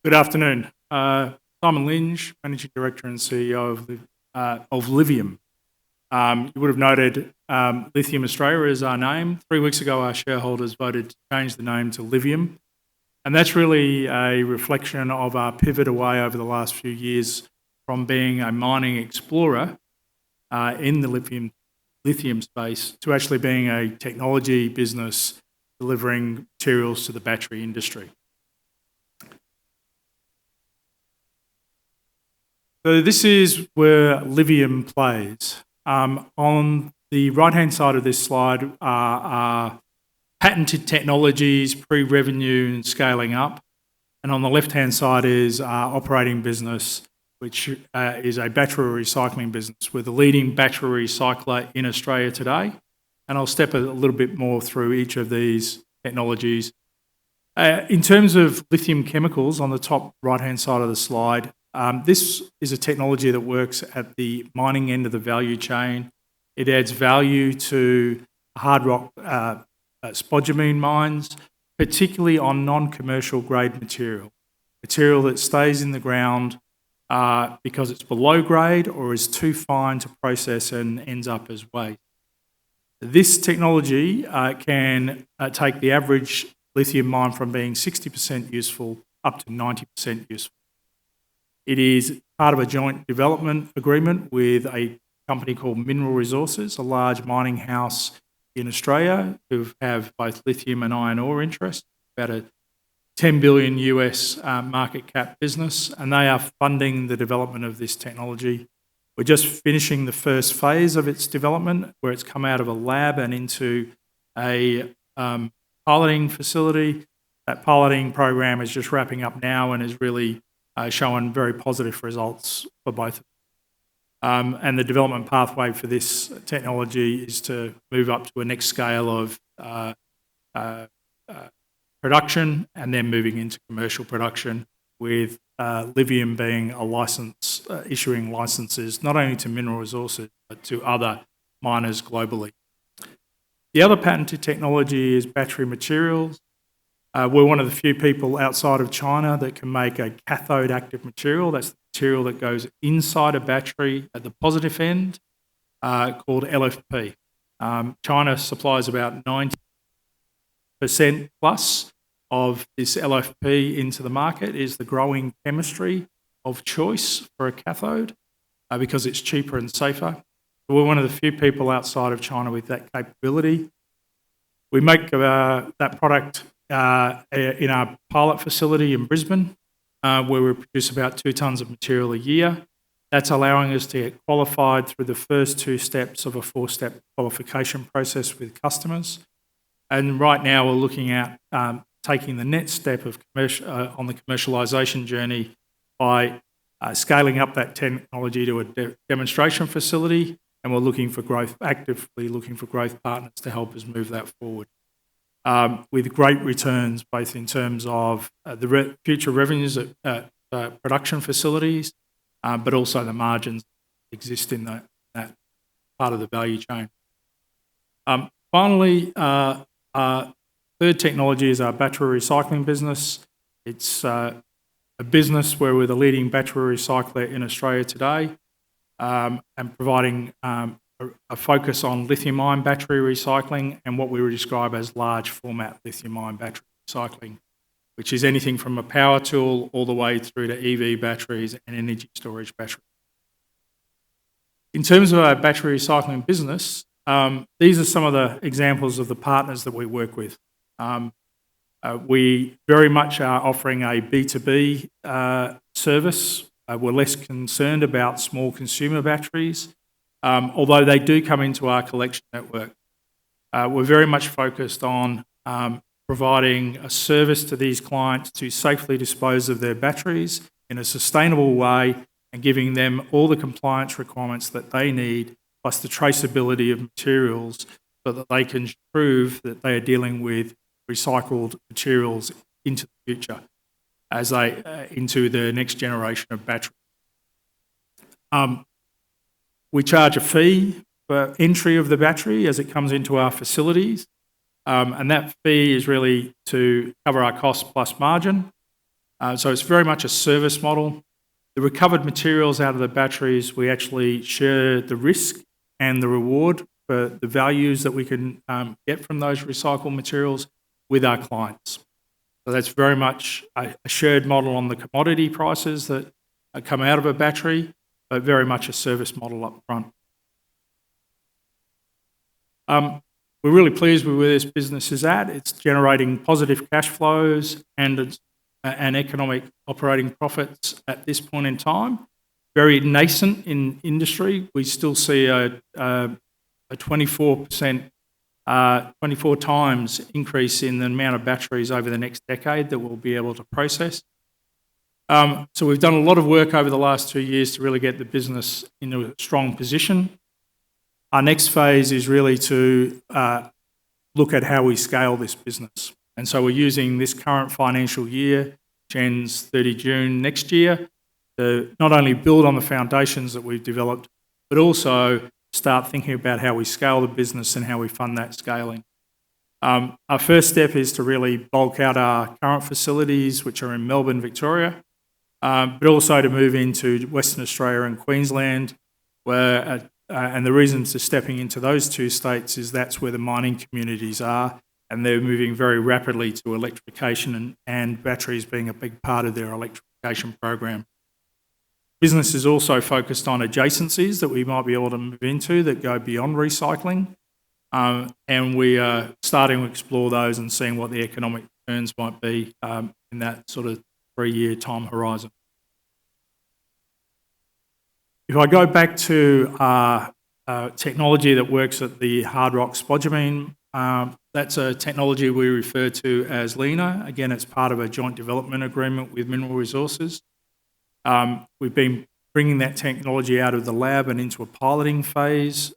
Good afternoon. Simon Lynch, Managing Director and CEO of Livium. You would have noted Lithium Australia is our name. 3 weeks ago, our shareholders voted to change the name to Livium, and that's really a reflection of our pivot away over the last few years from being a mining explorer in the lithium space to actually being a technology business delivering materials to the battery industry. So this is where Livium plays. On the right-hand side of this slide are patented technologies, pre-revenue and scaling up. And on the left-hand side is our operating business, which is a battery recycling business. We're the leading battery recycler in Australia today. And I'll step a little bit more through each of these technologies. In terms of Lithium Chemicals, on the top right-hand side of the slide, this is a technology that works at the mining end of the value chain. It adds value to hard rock spodumene mines, particularly on non-commercial grade material that stays in the ground because it's below grade or is too fine to process and ends up as waste. This technology can take the average lithium mine from being 60% useful up to 90% useful. It is part of a joint development agreement with a company called Mineral Resources, a large mining house in Australia who have both lithium and iron ore interests, about a $10 billion US market cap business, and they are funding the development of this technology. We're just finishing the first phase of its development, where it's come out of a lab and into a piloting facility. That piloting program is just wrapping up now and is really showing very positive results for both. And the development pathway for this technology is to move up to a next scale of production and then moving into commercial production, with Livium being a license, issuing licenses not only to Mineral Resources but to other miners globally. The other patented technology is battery materials. We're one of the few people outside of China that can make a cathode active material. That's the material that goes inside a battery at the positive end, called LFP. China supplies about 90% plus of this LFP into the market. It is the growing chemistry of choice for a cathode because it's cheaper and safer. We're one of the few people outside of China with that capability. We make that product in our pilot facility in Brisbane, where we produce about 2 tonnes of material a year. That's allowing us to get qualified through the first 2 steps of a 4-step qualification process with customers. And right now we're looking at taking the next step of on the commercialisation journey by scaling up that technology to a demonstration facility, and we're looking for growth, actively looking for growth partners to help us move that forward. With great returns, both in terms of the future revenues at production facilities, but also the margins that exist in that part of the value chain. Finally, our third technology is our battery recycling business. It's a business where we're the leading battery recycler in Australia today, and providing a focus on lithium-ion battery recycling and what we would describe as large format lithium-ion battery recycling, which is anything from a power tool all the way through to EV batteries and energy storage batteries. In terms of our battery recycling business, these are some of the examples of the partners that we work with. We very much are offering a B2B service. We're less concerned about small consumer batteries, although they do come into our collection network. We're very much focused on providing a service to these clients to safely dispose of their batteries in a sustainable way and giving them all the compliance requirements that they need, plus the traceability of materials so that they can prove that they are dealing with recycled materials into the future as into the next generation of batteries. We charge a fee for entry of the battery as it comes into our facilities, and that fee is really to cover our cost plus margin. So it's very much a service model. The recovered materials out of the batteries, we actually share the risk and the reward for the values that we can get from those recycled materials with our clients. So that's very much a shared model on the commodity prices that come out of a battery, but very much a service model up front. We're really pleased with where this business is at. It's generating positive cash flows and economic operating profits at this point in time. Very nascent in industry. We still see a 24%, 24 times increase in the amount of batteries over the next decade that we'll be able to process. So we've done a lot of work over the last 2 years to really get the business into a strong position. Our next phase is really to look at how we scale this business. And so we're using this current financial year, which ends 30 June next year, to not only build on the foundations that we've developed, but also start thinking about how we scale the business and how we fund that scaling. Our first step is to really bulk out our current facilities, which are in Melbourne, Victoria, but also to move into Western Australia and Queensland, where and the reasons for stepping into those two states is that's where the mining communities are, and they're moving very rapidly to electrification and batteries being a big part of their electrification program. Business is also focused on adjacencies that we might be able to move into that go beyond recycling, and we are starting to explore those and seeing what the economic returns might be in that sort of 3-year time horizon. If I go back to technology that works at the hard rock spodumene, that's a technology we refer to as LENA. Again, it's part of a joint development agreement with Mineral Resources. We've been bringing that technology out of the lab and into a piloting phase,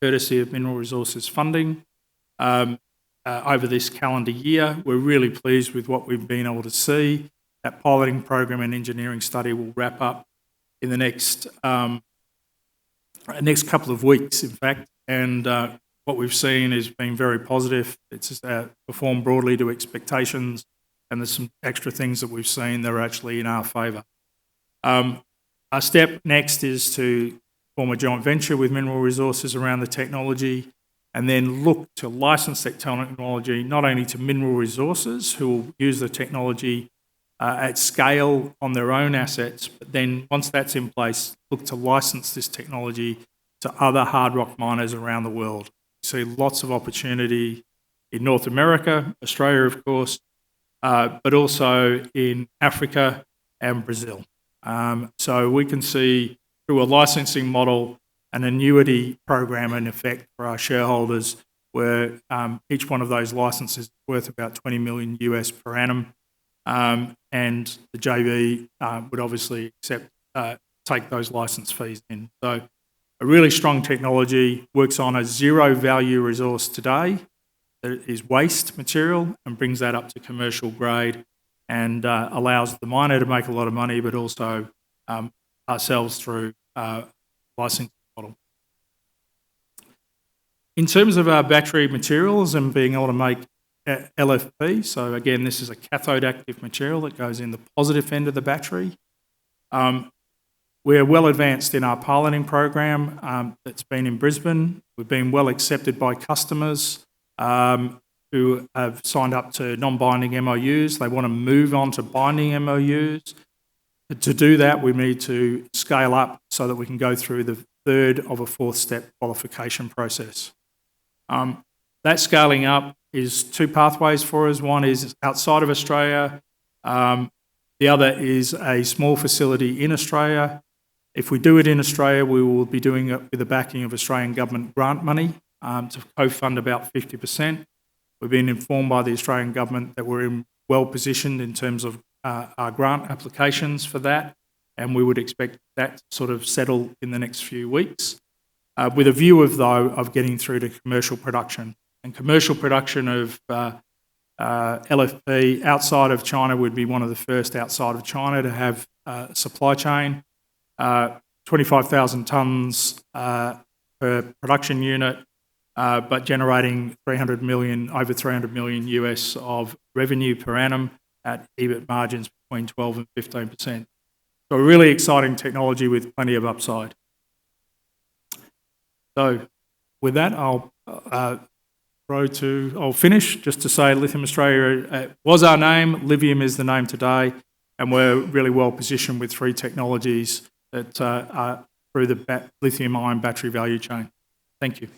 courtesy of Mineral Resources funding, over this calendar year. We're really pleased with what we've been able to see. That piloting program and engineering study will wrap up in the next couple of weeks, in fact, and what we've seen has been very positive. It's performed broadly to expectations, and there's some extra things that we've seen that are actually in our favour. Our step next is to form a joint venture with Mineral Resources around the technology, and then look to license that technology not only to Mineral Resources, who will use the technology at scale on their own assets, but then once that's in place, look to license this technology to other hard rock miners around the world. We see lots of opportunity in North America, Australia of course, but also in Africa and Brazil. So we can see through a licensing model an annuity program in effect for our shareholders, where each one of those licenses is worth about $20 million US per annum. And the JV would obviously take those license fees in. So a really strong technology, works on a zero value resource today that is waste material, and brings that up to commercial grade, and allows the miner to make a lot of money, but also ourselves through licensing model. In terms of our battery materials and being able to make LFP, so again, this is a cathode active material that goes in the positive end of the battery. We're well advanced in our piloting program that's been in Brisbane. We've been well accepted by customers who have signed up to non-binding MOUs. They want to move on to binding MOUs. To do that, we need to scale up so that we can go through the third of a fourth step qualification process. That scaling up is two pathways for us. One is outside of Australia. The other is a small facility in Australia. If we do it in Australia, we will be doing it with the backing of Australian government grant money to co-fund about 50%. We've been informed by the Australian government that we're well positioned in terms of our grant applications for that, and we would expect that to sort of settle in the next few weeks, with a view of getting through to commercial production. And commercial production of LFP outside of China would be one of the first outside of China to have a supply chain, 25,000 tonnes per production unit, but generating over $300 million US of revenue per annum, at EBIT margins between 12 and 15%. So a really exciting technology with plenty of upside. So with that, I'll finish just to say Lithium Australia was our name, Livium is the name today, and we're really well positioned with 3 technologies that are through the lithium-ion battery value chain. Thank you.